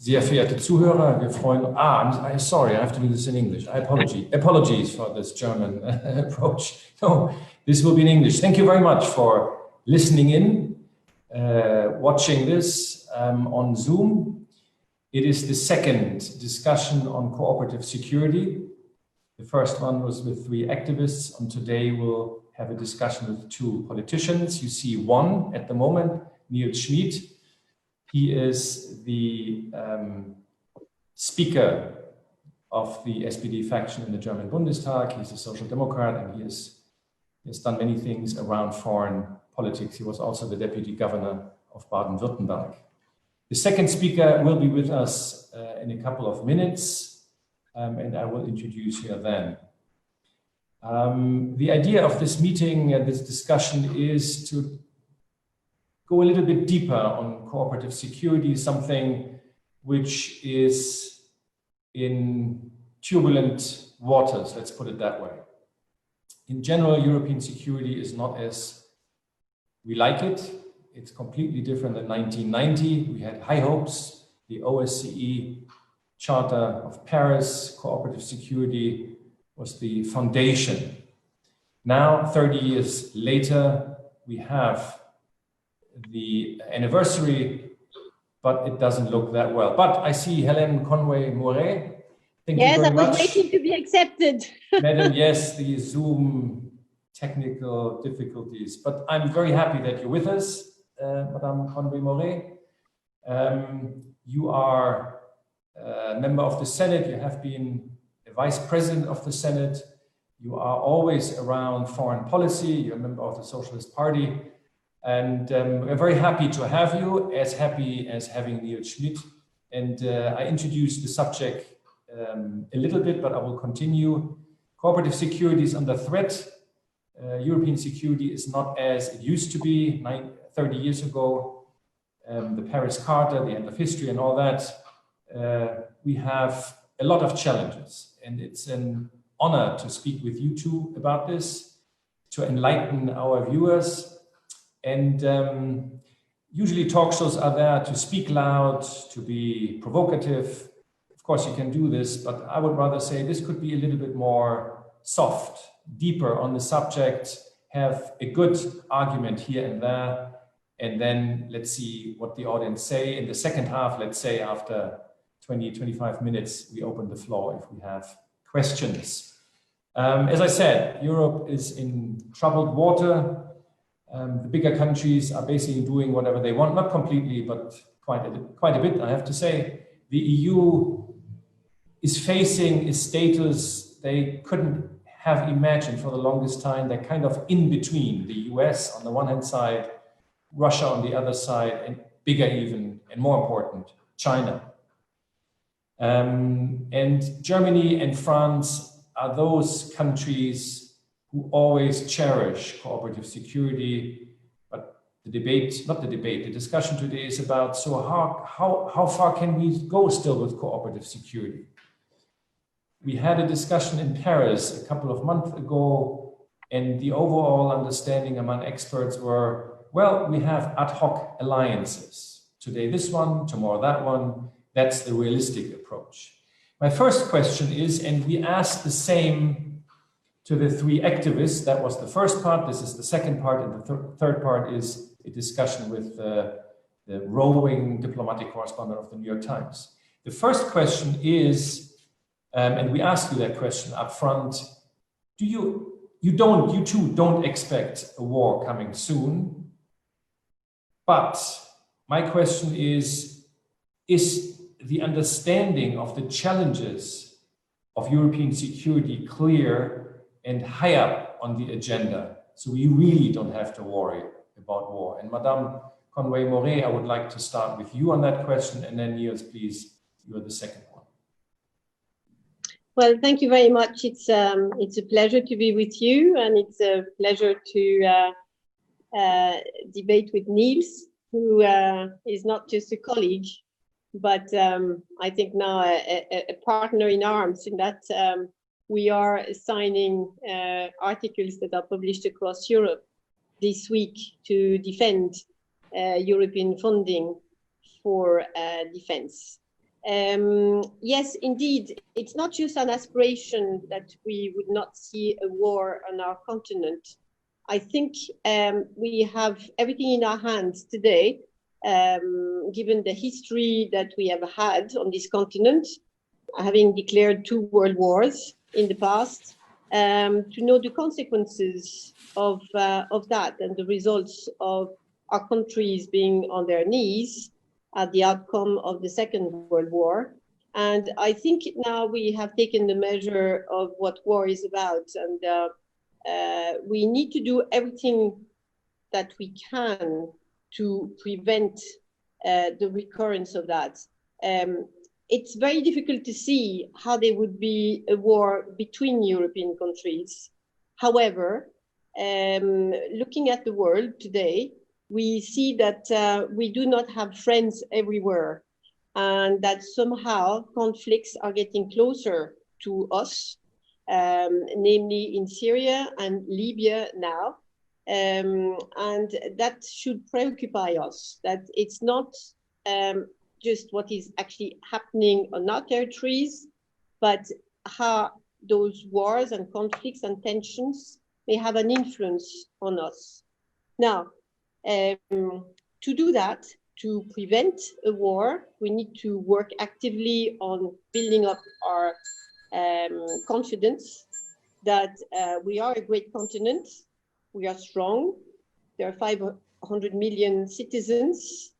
Sehr verehrte Zuhörer, wir freuen uns. I'm sorry, I have to do this in English. Apologies for this German approach. No, this will be in English. Thank you very much for listening in, watching this on Zoom. It is the second discussion on cooperative security. The first one was with 3 activists, and today we'll have a discussion with 2 politicians. You see one at the moment, Nils Schmid. He is the Speaker of the SPD faction in the German Bundestag. He's a Social Democrat, and he has done many things around foreign politics. He was also the Deputy Governor of Baden-Württemberg. The second speaker will be with us in a couple of minutes, and I will introduce her then. The idea of this meeting and this discussion is to go a little bit deeper on cooperative security, something which is in turbulent waters, let's put it that way. In general, European security is not as we like it. It's completely different than 1990. We had high hopes. The OSCE Charter of Paris, cooperative security was the foundation. Now, 30 years later, we have the anniversary, but it doesn't look that well. But I see Helene Conway-Mouret. Thank you very much. Yes, I was waiting to be accepted. Madam, yes, the Zoom technical difficulties, but I'm very happy that you're with us, Madame Conway-Mouret. You are a member of the Senate. You have been a vice president of the Senate. You are always around foreign policy. You're a member of the Socialist Party. And we're very happy to have you, as happy as having Nils Schmid. And I introduced the subject a little bit, but I will continue. Cooperative security is under threat. European security is not as it used to be 30 years ago. The Paris Charter, the end of history and all that. We have a lot of challenges, and it's an honor to speak with you two about this, to enlighten our viewers. And usually talk shows are there to speak loud, to be provocative. Of course, you can do this, but I would rather say this could be a little bit more soft, deeper on the subject, have a good argument here and there, and then let's see what the audience say. In the second half, let's say after 20, 25 minutes, we open the floor if we have questions. As I said, Europe is in troubled water. The bigger countries are basically doing whatever they want, not completely, but quite a bit, I have to say. The EU is facing a status they couldn't have imagined for the longest time. They're kind of in between the US on the one hand side, Russia on the other side, and bigger even, and more important, China. And Germany and France are those countries who always cherish cooperative security. But the discussion today is about, so how far can we go still with cooperative security? We had a discussion in Paris a couple of months ago, and the overall understanding among experts were, well, we have ad hoc alliances. Today this one, tomorrow that one. That's the realistic approach. My first question is, and we asked the same to the 3 activists. That was the first part. This is the second part. And the third part is a discussion with the roving diplomatic correspondent of the New York Times. The first question is, and we asked you that question up front, you two don't expect a war coming soon. But my question is the understanding of the challenges of European security clear and high up on the agenda, so we really don't have to worry about war? And Madame Conway-Mouret, I would like to start with you on that question, and then Nils, please, you're the second one. Well, thank you very much. It's a pleasure to be with you, and it's a pleasure to debate with Nils, who is not just a colleague, but I think now a partner in arms, in that we are signing articles that are published across Europe this week to defend European funding for defense. Yes, indeed, it's not just an aspiration that we would not see a war on our continent. I think we have everything in our hands today, given the history that we have had on this continent, having declared 2 world wars in the past, to know the consequences of that and the results of our countries being on their knees at the outcome of the Second World War. And I think now we have taken the measure of what war is about, and we need to do everything that we can to prevent the recurrence of that. It's very difficult to see how there would be a war between European countries. However, looking at the world today, we see that we do not have friends everywhere, and that somehow conflicts are getting closer to us, namely in Syria and Libya now. And that should preoccupy us, that it's not just what is actually happening on our territories, but how those wars and conflicts and tensions may have an influence on us. Now, to do that, to prevent a war, we need to work actively on building up our confidence that we are a great continent, we are strong, there are 500 million citizens,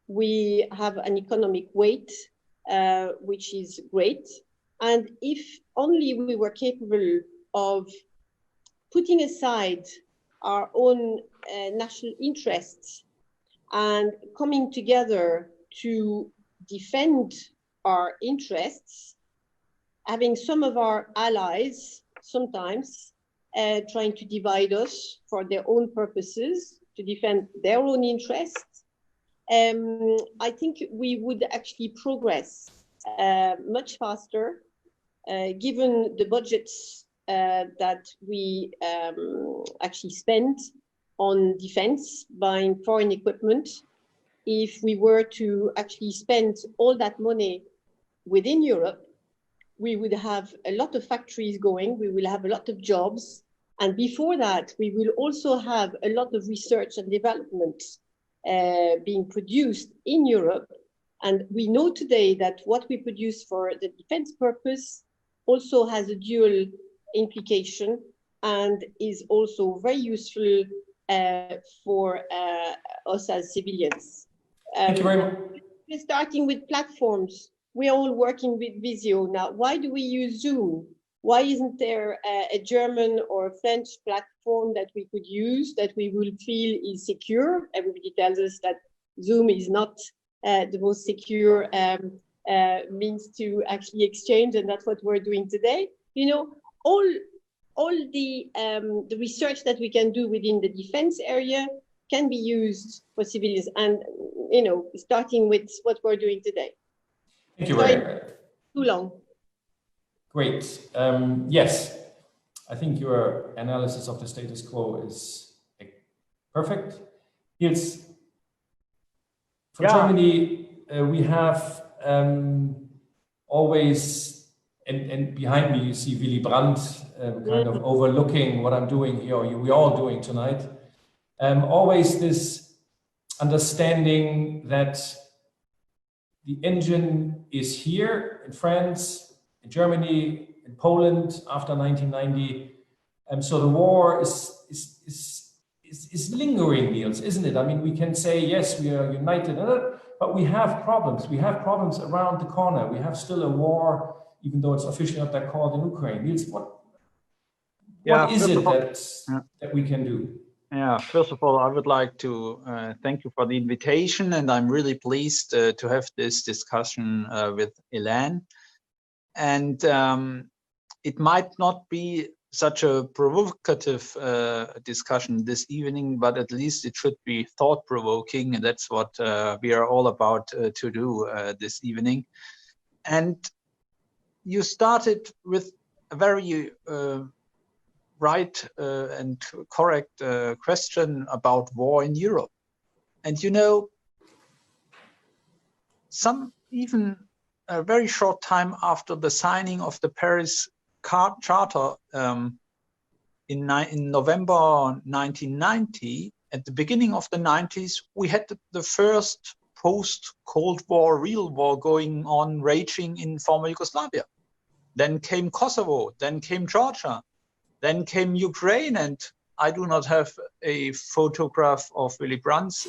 we have an economic weight, which is great. And if only we were capable of putting aside our own national interests and coming together to defend our interests, having some of our allies sometimes trying to divide us for their own purposes, to defend their own interests, I think we would actually progress much faster, given the budgets that we actually spend on defense, buying foreign equipment. If we were to actually spend all that money within Europe, we would have a lot of factories going, we will have a lot of jobs, and before that, we will also have a lot of research and development being produced in Europe. And we know today that what we produce for the defense purpose also has a dual implication and is also very useful for us as civilians. Thank you very much. We're starting with platforms. We're all working with Visio now. Why do we use Zoom? Why isn't there a German or a French platform that we could use that we will feel is secure? Everybody tells us that Zoom is not the most secure means to actually exchange, and that's what we're doing today. You know, all the research that we can do within the defense area can be used for civilians, and you know, starting with what we're doing today. Thank you very much. Too long. Great. Yes, I think your analysis of the status quo is perfect. Nils, for Germany, we have always, and behind me you see Willy Brandt kind of overlooking what I'm doing here, or we're all doing tonight. Always this understanding that the engine is here in France, in Germany, in Poland after 1990. So the war is lingering, Niels, isn't it? I mean, we can say, yes, we are united, but we have problems. We have problems around the corner. We have still a war, even though it's officially not that called in Ukraine. Niels, what is it that we can do? Yeah, first of all, I would like to thank you for the invitation, and I'm really pleased to have this discussion with Helene. And it might not be such a provocative discussion this evening, but at least it should be thought-provoking, and that's what we are all about to do this evening. And you started with a very right and correct question about war in Europe. And you know, some even a very short time after the signing of the Paris Charter in November 1990, at the beginning of the 90s, we had the first post-Cold War real war going on, raging in former Yugoslavia. Then came Kosovo, then came Georgia, then came Ukraine, and I do not have a photograph of Willy Brandt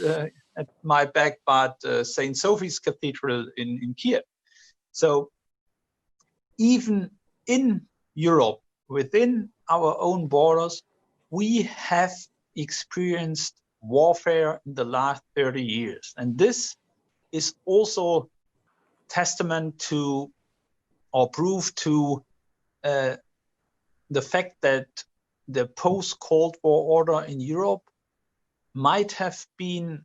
at my back, but St. Sophie's Cathedral in Kiev. So even in Europe, within our own borders, we have experienced warfare in the last 30 years. And this is also testament to, or proof to, the fact that the post-Cold War order in Europe might have been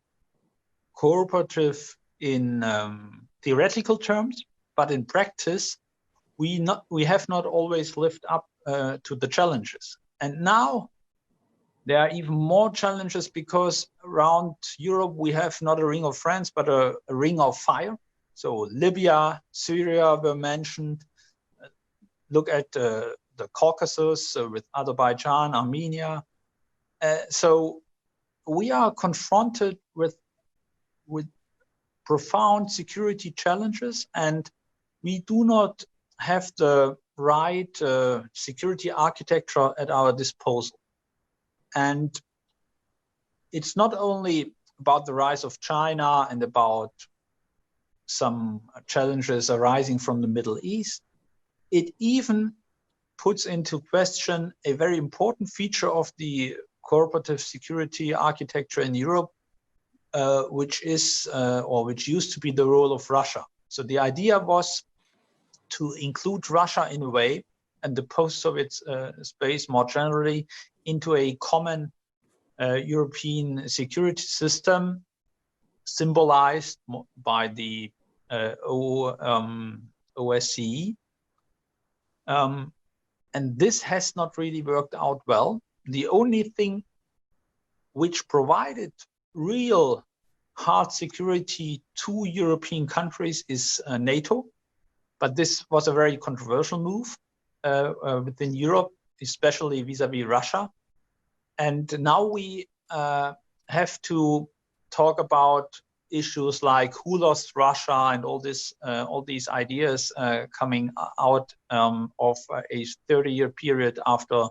cooperative in theoretical terms, but in practice, we have not always lived up to the challenges. And now there are even more challenges because around Europe, we have not a ring of friends, but a ring of fire. So Libya, Syria were mentioned. Look at the Caucasus with Azerbaijan, Armenia. So we are confronted with profound security challenges, and we do not have the right security architecture at our disposal. And it's not only about the rise of China and about some challenges arising from the Middle East. It even puts into question a very important feature of the cooperative security architecture in Europe, which is, or which used to be the role of Russia. So the idea was to include Russia in a way, and the post-Soviet space more generally, into a common European security system, symbolized by the OSCE. And this has not really worked out well. The only thing which provided real hard security to European countries is NATO. But this was a very controversial move within Europe, especially vis-a-vis Russia. And now we have to talk about issues like who lost Russia and all these ideas coming out of a 30-year period after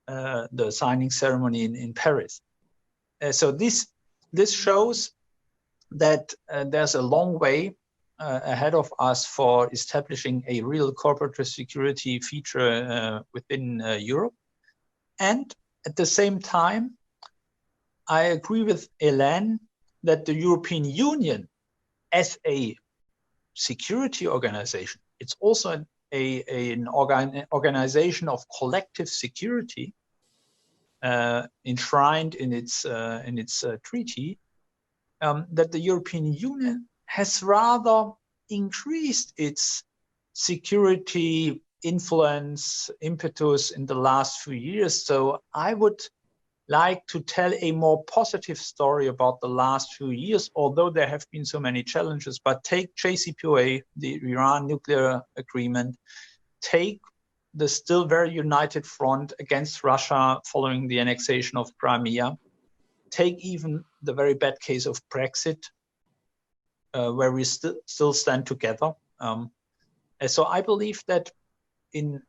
the signing ceremony in Paris. So this shows that there's a long way ahead of us for establishing a real cooperative security feature within Europe. And at the same time, I agree with Helene that the European Union as a security organization, it's also an organization of collective security enshrined in its treaty, that the European Union has rather increased its security influence, impetus in the last few years. So I would like to tell a more positive story about the last few years, although there have been so many challenges. But take JCPOA, the Iran nuclear agreement, take the still very united front against Russia following the annexation of Crimea, take even the very bad case of Brexit, where we still stand together. So I believe that in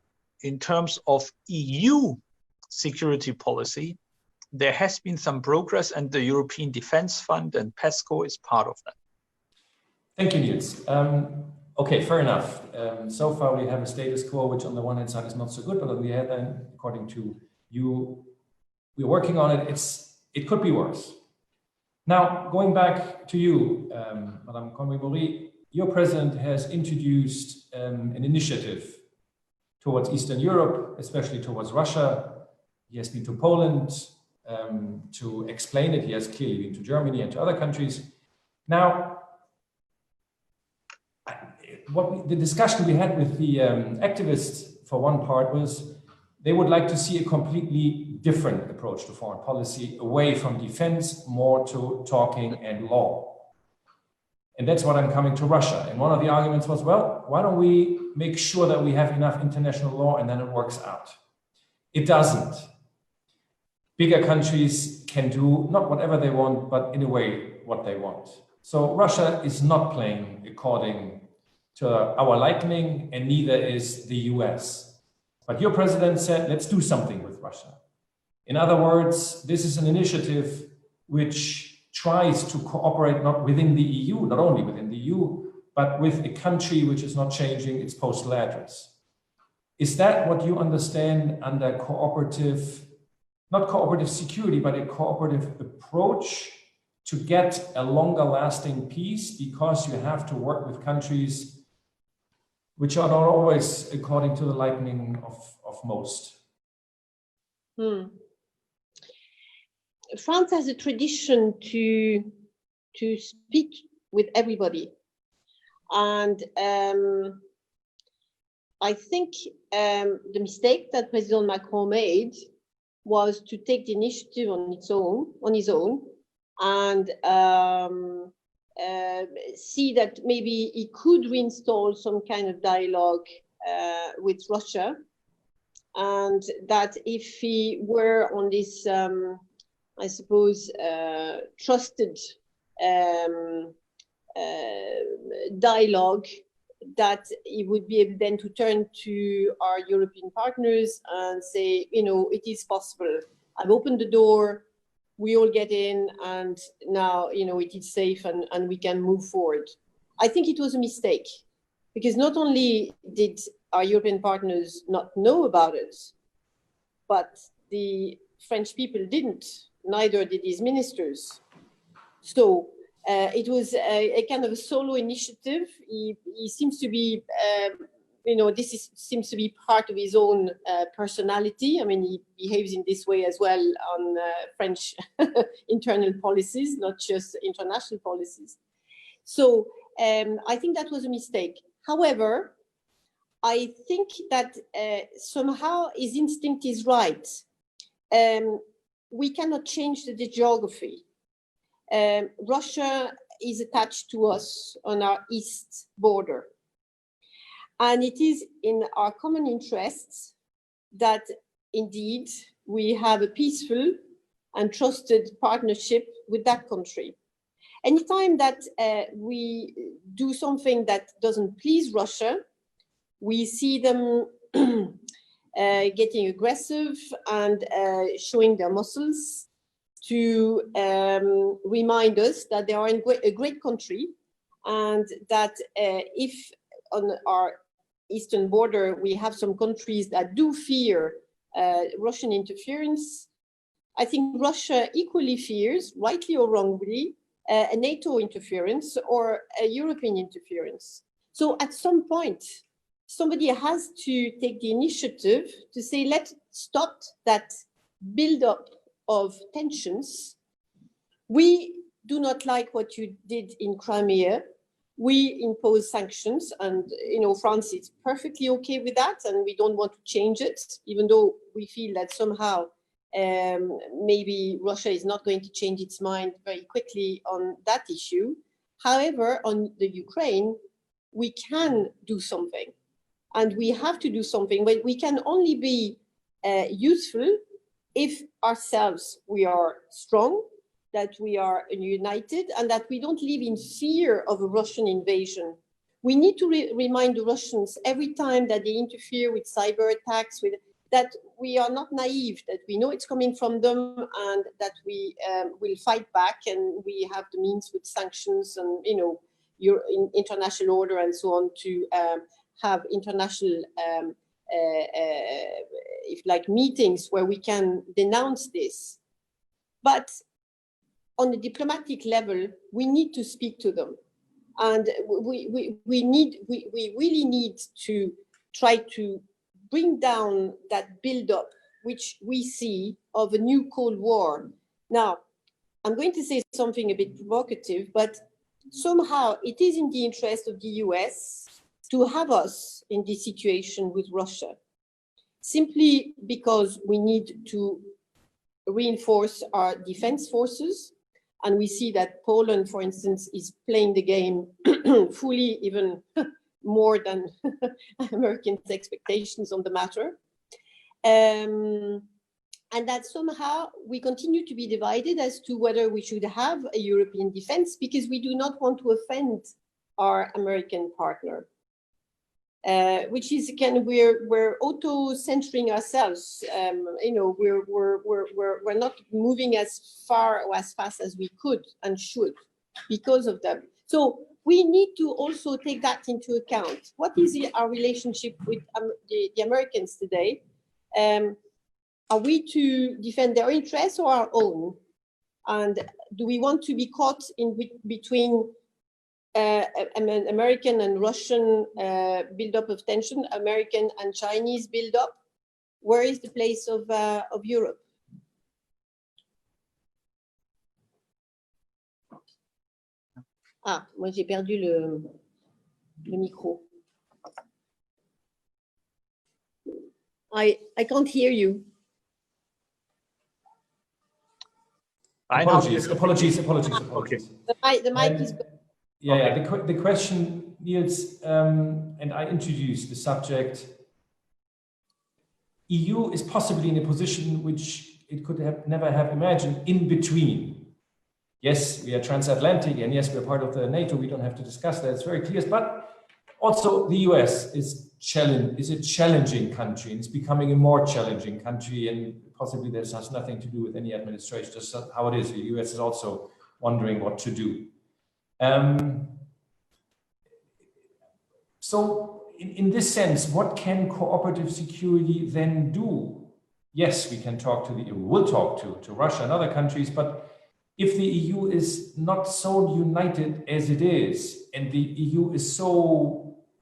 terms of EU security policy, there has been some progress, and the European Defence Fund and PESCO is part of that. Thank you, Nils. Okay, fair enough. So far we have a status quo, which on the one hand side is not so good, but on the other hand, according to you, we're working on it. It could be worse. Now, going back to you, Madame Conway-Mouret, your president has introduced an initiative towards Eastern Europe, especially towards Russia. He has been to Poland to explain it. He has clearly been to Germany and to other countries. Now, the discussion we had with the activists for one part was they would like to see a completely different approach to foreign policy, away from defense, more to talking and law. And that's what I'm coming to Russia. And one of the arguments was, well, why don't we make sure that we have enough international law and then it works out? It doesn't. Bigger countries can do not whatever they want, but in a way what they want. So Russia is not playing according to our liking, and neither is the US. But your president said, let's do something with Russia. In other words, this is an initiative which tries to cooperate not within the EU, not only within the EU, but with a country which is not changing its postal address. Is that what you understand under cooperative, not cooperative security, but a cooperative approach to get a longer lasting peace, because you have to work with countries which are not always according to the liking of most? France has a tradition to speak with everybody. And I think the mistake that President Macron made was to take the initiative on his own, and see that maybe he could reinstall some kind of dialogue with Russia, and that if he were on this, I suppose, trusted dialogue, that he would be able then to turn to our European partners and say, you know, it is possible. I've opened the door, we all get in, and now, you know, it is safe and we can move forward. I think it was a mistake, because not only did our European partners not know about it, but the French people didn't, neither did his ministers. So it was a kind of a solo initiative. He seems to be, you know, seems to be part of his own personality. I mean, he behaves in this way as well on French internal policies, not just international policies. So I think that was a mistake. However, I think that somehow his instinct is right. We cannot change the geography. Russia is attached to us on our east border. And it is in our common interests that indeed we have a peaceful and trusted partnership with that country. Anytime that we do something that doesn't please Russia, we see them getting aggressive and showing their muscles to remind us that they are in a great country, and that if on our eastern border we have some countries that do fear Russian interference, I think Russia equally fears, rightly or wrongly, a NATO interference or a European interference. So at some point, somebody has to take the initiative to say, let's stop that build-up of tensions. We do not like what you did in Crimea. We impose sanctions, and you know, France is perfectly okay with that, and we don't want to change it, even though we feel that somehow maybe Russia is not going to change its mind very quickly on that issue. However, on the Ukraine, we can do something, and we have to do something, but we can only be useful if ourselves we are strong, that we are united, and that we don't live in fear of a Russian invasion. We need to remind the Russians every time that they interfere with cyber attacks, that we are not naive, that we know it's coming from them, and that we will fight back, and we have the means with sanctions and, you know, international order and so on to have international if like meetings where we can denounce this. But on the diplomatic level, we need to speak to them, and we really need to try to bring down that build-up which we see of a new Cold War. Now, I'm going to say something a bit provocative, but somehow it is in the interest of the US to have us in this situation with Russia, simply because we need to reinforce our defense forces, And we see that Poland, for instance, is playing the game fully, even more than Americans' expectations on the matter. And that somehow we continue to be divided as to whether we should have a European defense, because we do not want to offend our American partner, which is again, we're auto-censoring ourselves. You know, we're not moving as far or as fast as we could and should because of them. So we need to also take that into account. What is our relationship with the Americans today? Are we to defend their interests or our own? And do we want to be caught in between American and Russian buildup of tension, American and Chinese buildup? Where is the place of Europe? Ah, moi j'ai perdu le micro. I can't hear you. Apologies. Okay. The mic is. Yeah, okay. The question, Nils, and I introduced the subject. EU is possibly in a position which it could never have imagined, in between. Yes, we are transatlantic, and yes, we're part of the NATO. We don't have to discuss that. It's very clear. But also, the US is a challenging country, and it's becoming a more challenging country. And possibly this has nothing to do with any administration, just how it is. The US is also wondering what to do. So in this sense, what can cooperative security then do? Yes, we can talk to we will talk to Russia and other countries, but if the EU is not so united as it is, and the EU is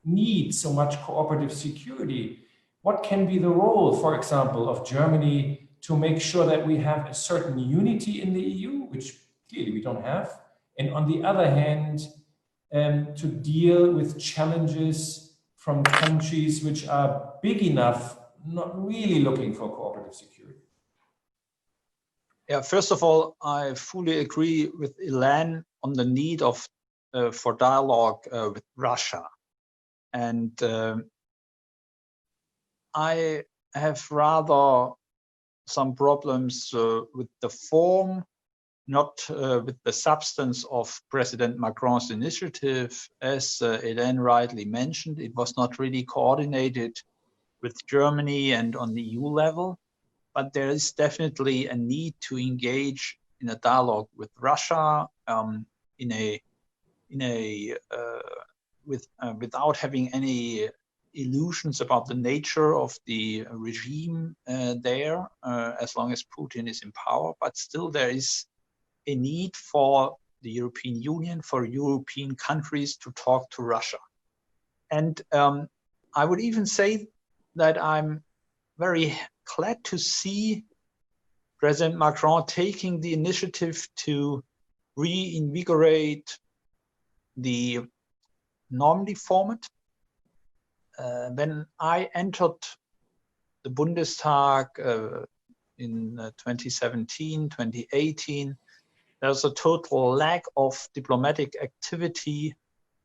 needs so much cooperative security, what can be the role, for example, of Germany to make sure that we have a certain unity in the EU, which clearly we don't have, and on the other hand, to deal with challenges from countries which are big enough, not really looking for cooperative security? Yeah, first of all, I fully agree with Helene on the need for dialogue with Russia. And I have rather some problems with the form, not with the substance of President Macron's initiative. As Helene rightly mentioned, it was not really coordinated with Germany and on the EU level, but there is definitely a need to engage in a dialogue with Russia without having any illusions about the nature of the regime there, as long as Putin is in power. But still, there is a need for the European Union, for European countries to talk to Russia. And I would even say that I'm very glad to see President Macron taking the initiative to reinvigorate the Normandy format. When I entered the Bundestag in 2017, 2018, there's a total lack of diplomatic activity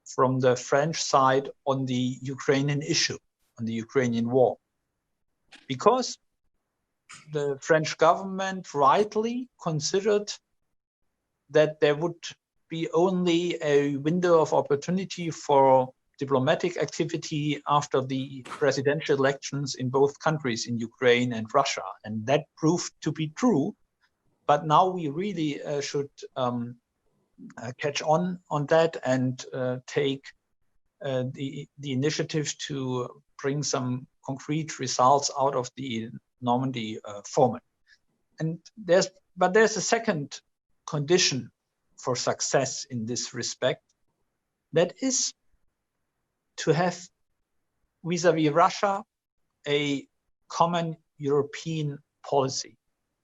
from the French side on the Ukrainian issue, on the Ukrainian war, because the French government rightly considered that there would be only a window of opportunity for diplomatic activity after the presidential elections in both countries, in Ukraine and Russia. And that proved to be true. But now we really should catch on that and take the initiative to bring some concrete results out of the Normandy format. And there's a second condition for success in this respect, that is to have vis-a-vis Russia a common European policy.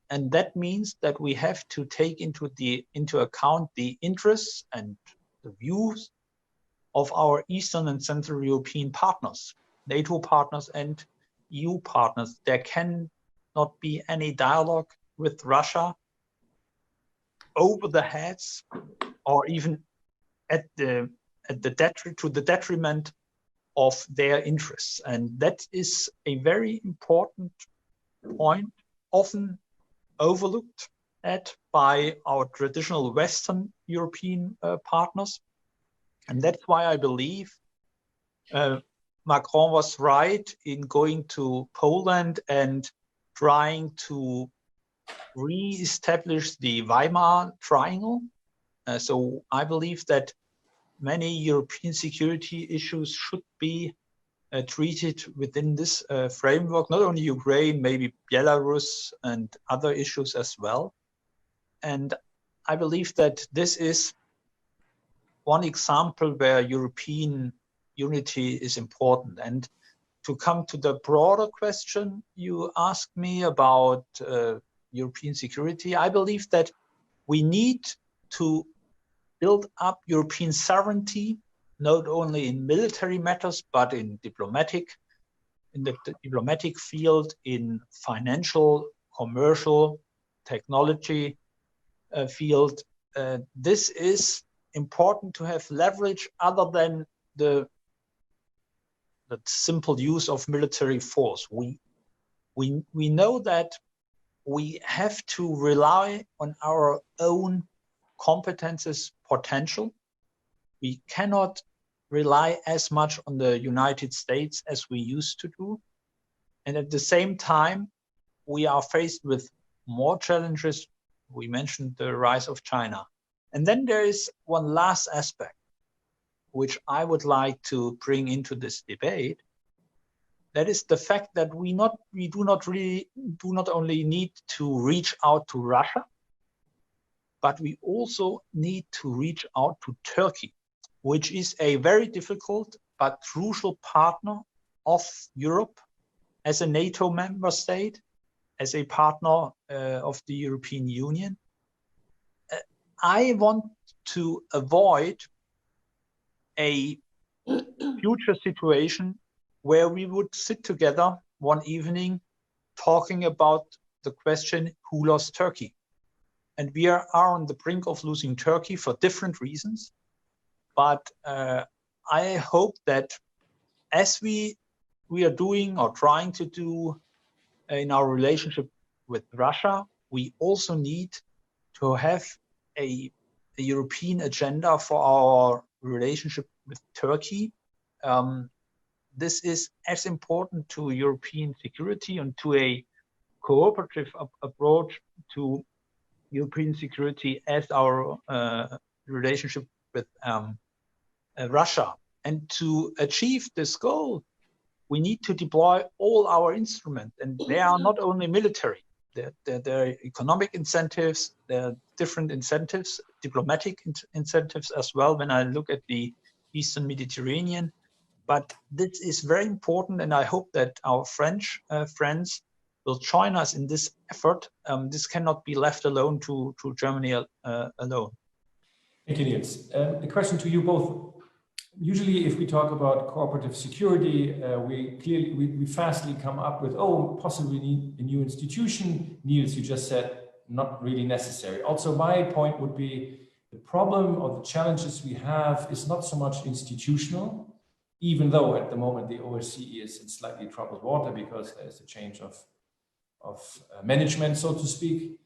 And that means that we have to take into account the interests and the views of our Eastern and Central European partners, NATO partners and EU partners. There can not be any dialogue with Russia over the heads or even to the detriment of their interests. And that is a very important point, often overlooked by our traditional Western European partners. And that's why I believe Macron was right in going to Poland and trying to re-establish the Weimar Triangle. So I believe that many European security issues should be treated within this framework, not only Ukraine, maybe Belarus and other issues as well. And I believe that this is one example where European unity is important. And to come to the broader question you asked me about European security, I believe that we need to build up European sovereignty, not only in military matters, but in the diplomatic field, in financial, commercial, technology field. This is important to have leverage other than the simple use of military force. We know that we have to rely on our own competences, potential. We cannot rely as much on the United States as we used to do. And at the same time, we are faced with more challenges. We mentioned the rise of China. And then there is one last aspect, which I would like to bring into this debate. That is the fact that we do not only need to reach out to Russia, but we also need to reach out to Turkey, which is a very difficult but crucial partner of Europe as a NATO member state, as a partner of the European Union. I want to avoid a future situation where we would sit together one evening talking about the question, who lost Turkey? And we are on the brink of losing Turkey for different reasons. But I hope that as we are doing or trying to do in our relationship with Russia, we also need to have a European agenda for our relationship with Turkey. This is as important to European security and to a cooperative approach to European security as our relationship with Russia. And to achieve this goal, we need to deploy all our instruments. And they are not only military, there are economic incentives, there are different incentives, diplomatic incentives as well, when I look at the Eastern Mediterranean. But this is very important, and I hope that our French friends will join us in this effort. This cannot be left alone to Germany alone. Thank you, Nils. A question to you both. Usually, if we talk about cooperative security, we fastly come up with, oh, possibly need a new institution. Nils, you just said not really necessary. Also, my point would be the problem or the challenges we have is not so much institutional, even though at the moment the OSCE is in slightly troubled water because there's a change of management, so to speak,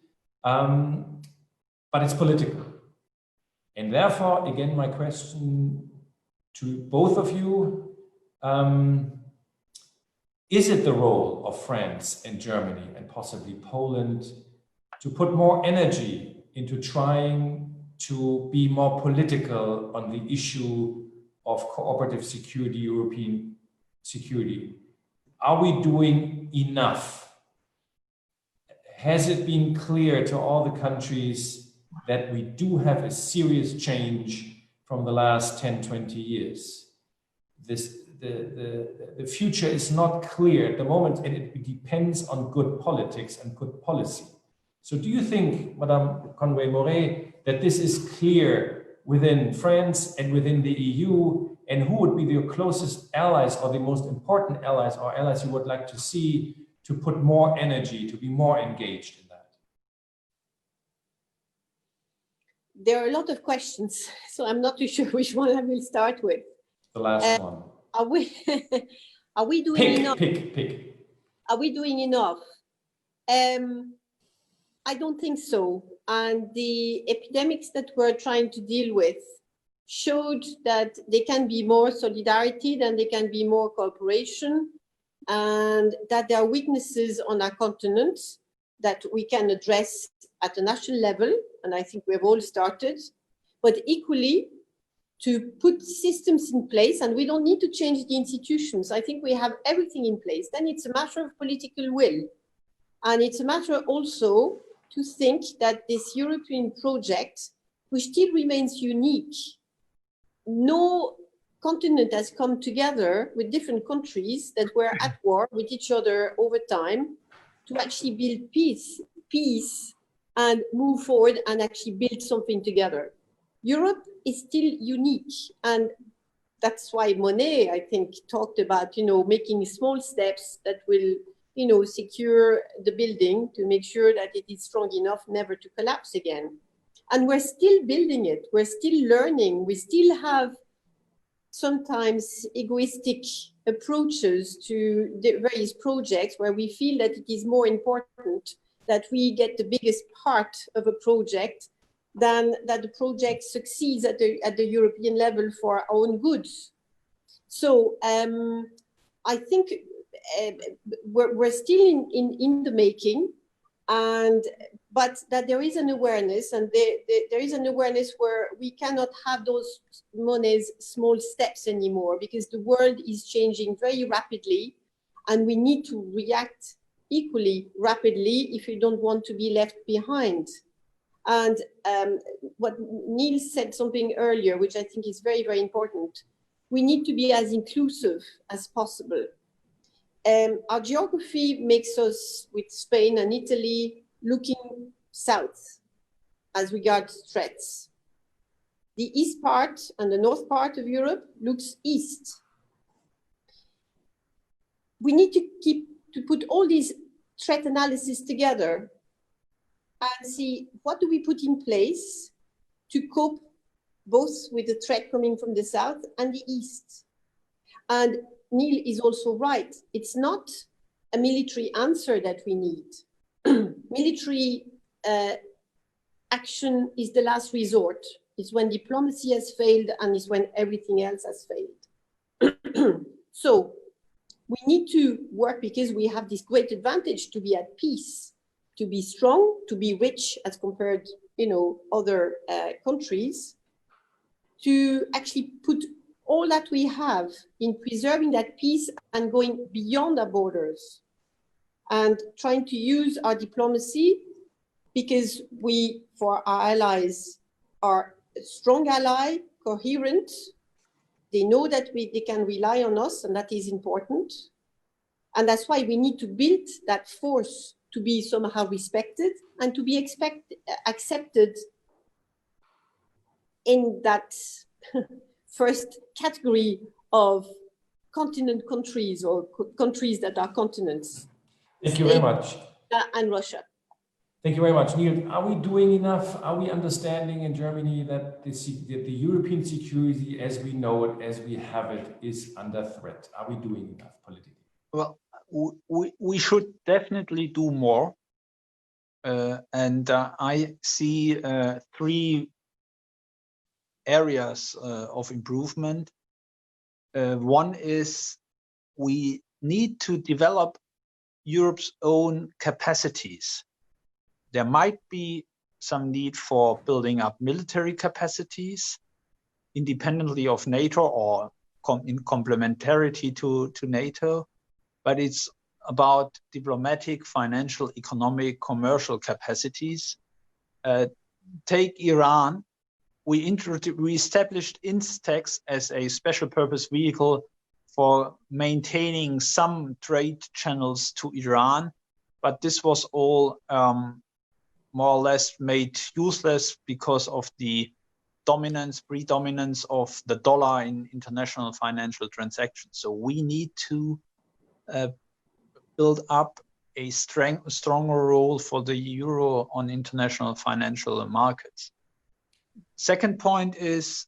but it's political. And therefore, again, my question to both of you, is it the role of France and Germany and possibly Poland to put more energy into trying to be more political on the issue of cooperative security, European security? Are we doing enough? Has it been clear to all the countries that we do have a serious change from the last 10, 20 years? The future is not clear at the moment, and it depends on good politics and good policy. So do you think, Madame Conway-Mouret, that this is clear within France and within the EU, and who would be your closest allies or the most important allies or allies you would like to see to put more energy, to be more engaged in that? there are a lot of questions, so I'm not too sure which one I will start with. The last one. Are we doing enough? Pick. Are we doing enough? I don't think so. And the epidemics that we're trying to deal with showed that there can be more solidarity than there can be more cooperation, and that there are weaknesses on our continent that we can address at a national level, and I think we've all started, but equally to put systems in place, and we don't need to change the institutions. I think we have everything in place. Then it's a matter of political will. And it's a matter also to think that this European project, which still remains unique, no continent has come together with different countries that were at war with each other over time to actually build peace and move forward and actually build something together. Europe is still unique, and that's why Monet, I think, talked about, making small steps that will, secure the building to make sure that it is strong enough never to collapse again. And we're still building it. We're still learning. We still have sometimes egoistic approaches to the various projects where we feel that it is more important that we get the biggest part of a project than that the project succeeds at the European level for our own good. So I think we're still in the making, but that there is an awareness, and there is an awareness where we cannot have those Monet's small steps anymore, because the world is changing very rapidly, and we need to react equally rapidly if we don't want to be left behind. And what Nils said something earlier, which I think is very, very important. We need to be as inclusive as possible. Our geography makes us, with Spain and Italy, looking south as regards threats. The east part and the north part of Europe looks east. We need to put all these threat analysis together and see what do we put in place to cope both with the threat coming from the south and the east. And Neil is also right. It's not a military answer that we need. Military action is the last resort. It's when diplomacy has failed, and it's when everything else has failed. So we need to work, because we have this great advantage to be at peace, to be strong, to be rich as compared, other countries, to actually put all that we have in preserving that peace and going beyond our borders and trying to use our diplomacy, because we, for our allies, are a strong ally, coherent. They know that they can rely on us, and that is important. And that's why we need to build that force to be somehow respected and to be accepted in that first category of continent countries, or countries that are continents. Thank you very much. And Russia. Thank you very much. Neil, are we doing enough? Are we understanding in Germany that the European security as we know it, as we have it, is under threat? Are we doing enough politically? Well, we should definitely do more. And I see three areas of improvement. One is we need to develop Europe's own capacities. There might be some need for building up military capacities independently of NATO or in complementarity to NATO, but it's about diplomatic, financial, economic, commercial capacities. Take Iran. We established Instex as a special purpose vehicle for maintaining some trade channels to Iran, but this was all more or less made useless because of the predominance of the dollar in international financial transactions. So we need to build up a stronger role for the euro on international financial markets. Second point is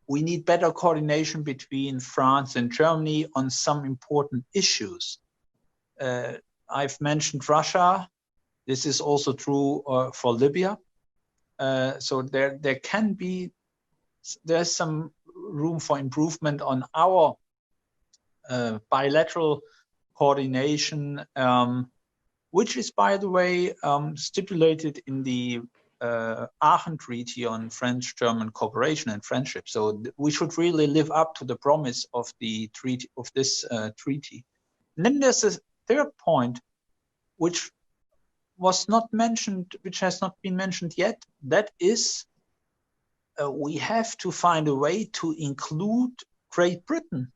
we need better coordination between France and Germany on some important issues. I've mentioned Russia. This is also true for Libya. So there's some room for improvement on our bilateral coordination, which is, by the way, stipulated in the Aachen Treaty on French-German cooperation and friendship. So we should really live up to the promise of the treaty, of this treaty. And then there's a third point, which was not mentioned, which has not been mentioned yet. That is, we have to find a way to include Great Britain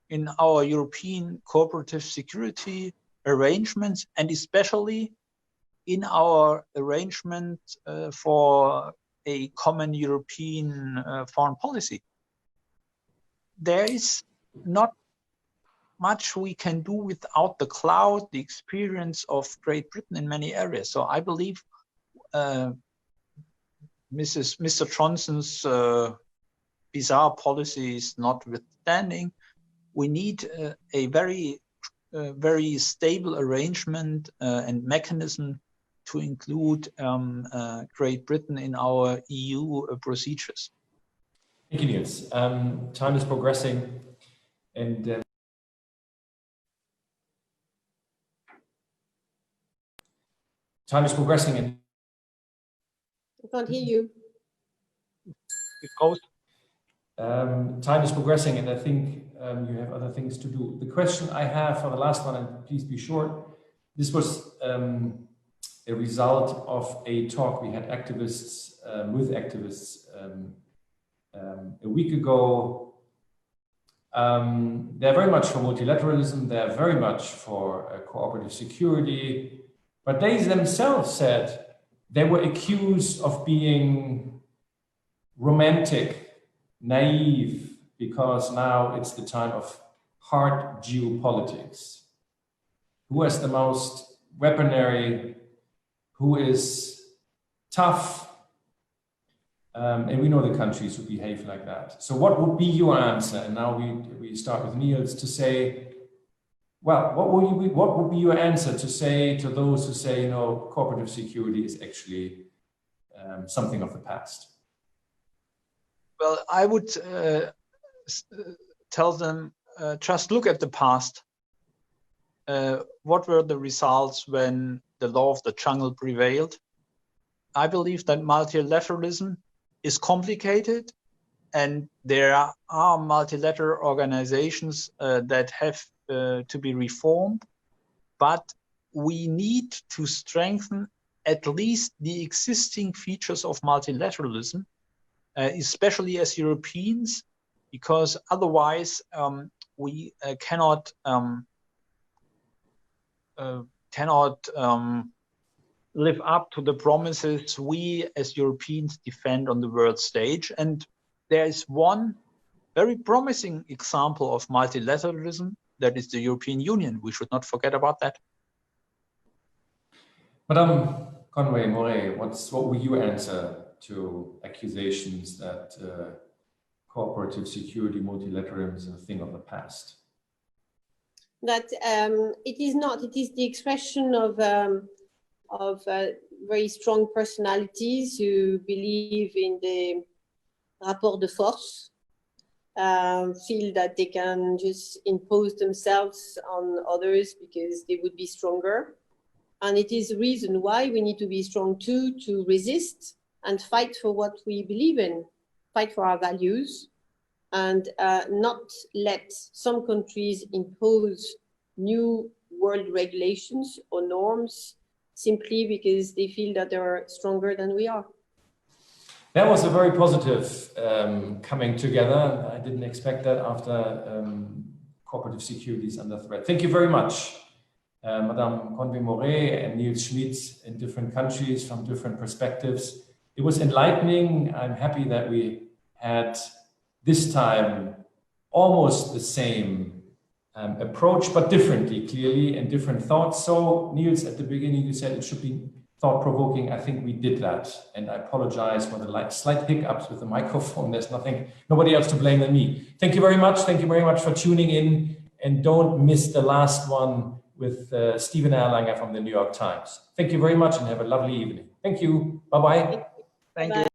in our European cooperative security arrangements, and especially in our arrangement for a common European foreign policy. There is not much we can do without the cloud, the experience of Great Britain in many areas. So I believe Mr. Johnson's bizarre policies notwithstanding, we need a very stable arrangement and mechanism to include Great Britain in our EU procedures. Thank you, Nils. Time is progressing, and time is progressing, and I can't hear you. It goes. Time is progressing, and I think you have other things to do. The question I have for the last one, and please be short, this was a result of a talk we had activists with activists a week ago. They're very much for multilateralism, they're very much for cooperative security, but they themselves said they were accused of being romantic, naive, because now it's the time of hard geopolitics. Who has the most weaponry? Who is tough? And we know the countries who behave like that. So what would be your answer? And now we start with Nils to say, well, what would be your answer to say to those who say, you know, cooperative security is actually something of the past? Well, I would tell them, just look at the past. What were the results when the law of the jungle prevailed? I believe that multilateralism is complicated, and there are multilateral organizations that have to be reformed, but we need to strengthen at least the existing features of multilateralism, especially as Europeans, because otherwise we cannot live up to the promises we as Europeans defend on the world stage. And there is one very promising example of multilateralism, that is the European Union. We should not forget about that. Madame Conway-Mouret, what will you answer to accusations that cooperative security, multilateralism is a thing of the past? That it is not. It is the expression of very strong personalities who believe in the rapport de force, feel that they can just impose themselves on others because they would be stronger. And it is the reason why we need to be strong too, to resist and fight for what we believe in, fight for our values, and not let some countries impose new world regulations or norms simply because they feel that they're stronger than we are. That was a very positive coming together. I didn't expect that after cooperative security is under threat. Thank you very much, Madame Conway-Mouret and Nils Schmid, in different countries from different perspectives. It was enlightening. I'm happy that we had this time almost the same approach, but differently, clearly, and different thoughts. So Nils, at the beginning, you said it should be thought-provoking, I think we did that. And I apologize for the slight hiccups with the microphone. There's nobody else to blame than me. Thank you very much. Thank you very much for tuning in. And don't miss the last one with Stephen Erlanger from the New York Times. Thank you very much and have a lovely evening. Thank you. Bye-bye. Thank you.